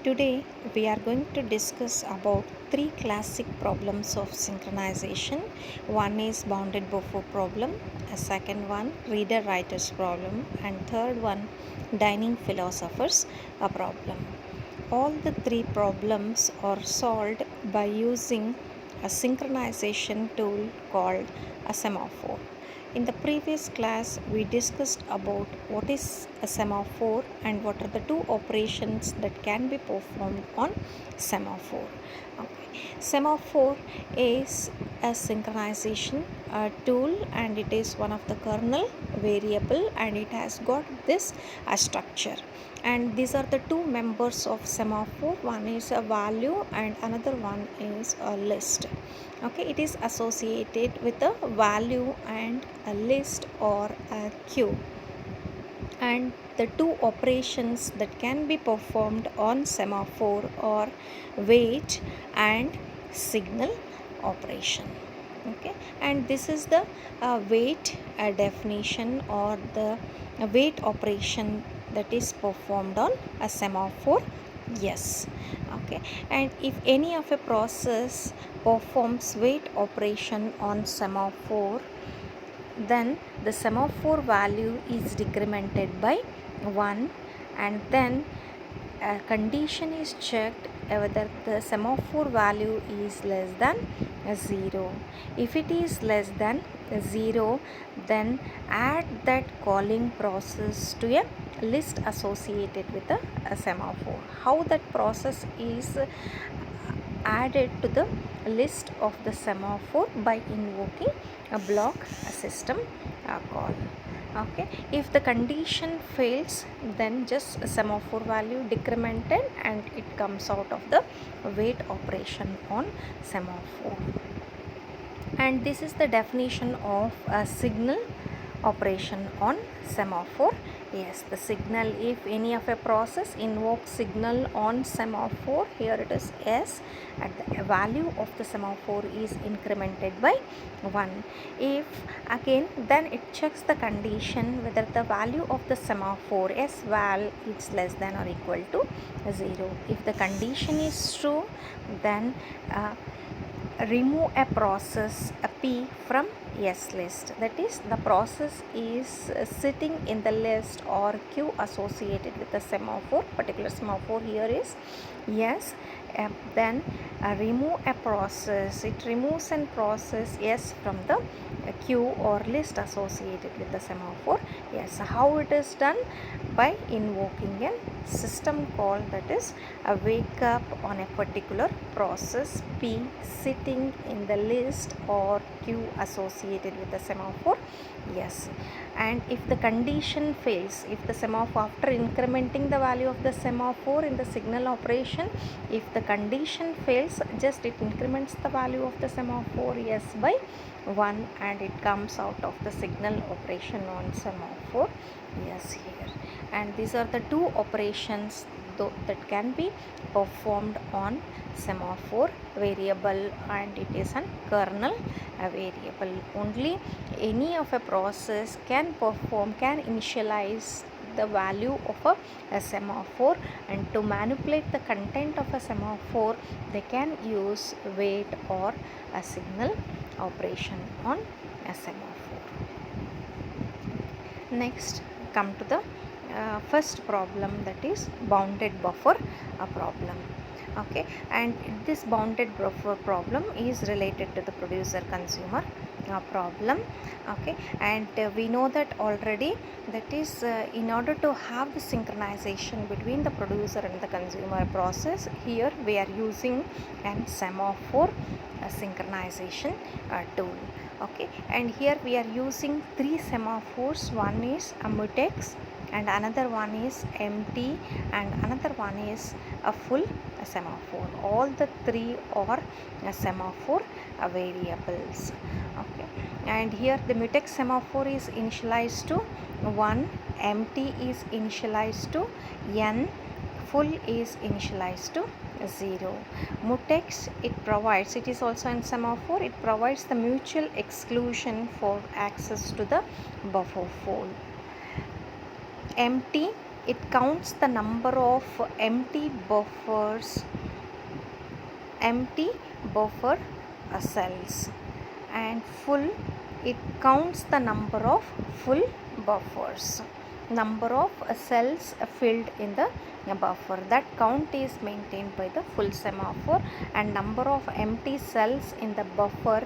Today we are going to discuss about three classic problems of synchronization. One is bounded buffer problem, a second one reader writer's problem, and third one dining philosophers a problem. All the three problems are solved by using a synchronization tool called a semaphore. In the previous class, we discussed about what is a semaphore and what are the two operations that can be performed on semaphore. Okay. Semaphore is a synchronization tool, and it is one of the kernel variable, and it has got this structure. And these are the two members of semaphore. One is a value and another one is a list. Okay, it is associated with a value and a list or a queue. And the two operations that can be performed on semaphore are wait and signal operation. Okay, and this is the wait definition, or the wait operation that is performed on a semaphore. Yes. Okay, and if any of a process performs wait operation on semaphore, then the semaphore value is decremented by 1, and then a condition is checked whether the semaphore value is less than 0. If it is less than 0, then add that calling process to a list associated with a semaphore. How that process is added to the list of the semaphore? By invoking a block system call. Okay, if the condition fails, then just a semaphore value decremented and it comes out of the wait operation on semaphore. And this is the definition of a signal operation on semaphore. Yes, the signal, if any of a process invokes signal on semaphore, here it is S, and the value of the semaphore is incremented by 1. If again, then it checks the condition whether the value of the semaphore S val is less than or equal to 0. If the condition is true, then remove a process a P from S list. That is, the process is sitting in the list or queue associated with the semaphore. Particular semaphore here is yes. Then remove a process. It removes a process S from the queue or list associated with the semaphore. Yes. How it is done? By invoking a system call, that is a wake up on a particular process P sitting in the list or queue associated with the semaphore. Yes. And if the condition fails, if the semaphore, after incrementing the value of the semaphore in the signal operation, if the condition fails, just it increments the value of the semaphore S by 1, and it comes out of the signal operation on semaphore. Yes, here. And these are the two operations that can be performed on semaphore variable, and it is a kernel variable. Only any of a process can initialize the value of a semaphore, and to manipulate the content of a semaphore, they can use wait or a signal operation on a semaphore. Next, come to the first problem, that is bounded buffer problem. Okay, and this bounded buffer problem is related to the producer consumer problem. Okay, and we know that already, that is in order to have the synchronization between the producer and the consumer process, here we are using an semaphore synchronization tool. Okay, and here we are using three semaphores. One is a mutex, and another one is empty, and another one is a full semaphore. All the three are semaphore variables. Okay, and here the mutex semaphore is initialized to 1, empty is initialized to n, full is initialized to 0. Mutex, it is also in semaphore, it provides the mutual exclusion for access to the buffer fold. Empty it counts the number of empty buffer cells, and full, it counts the number of full buffers, number of cells filled in the buffer. That count is maintained by the full semaphore, and number of empty cells in the buffer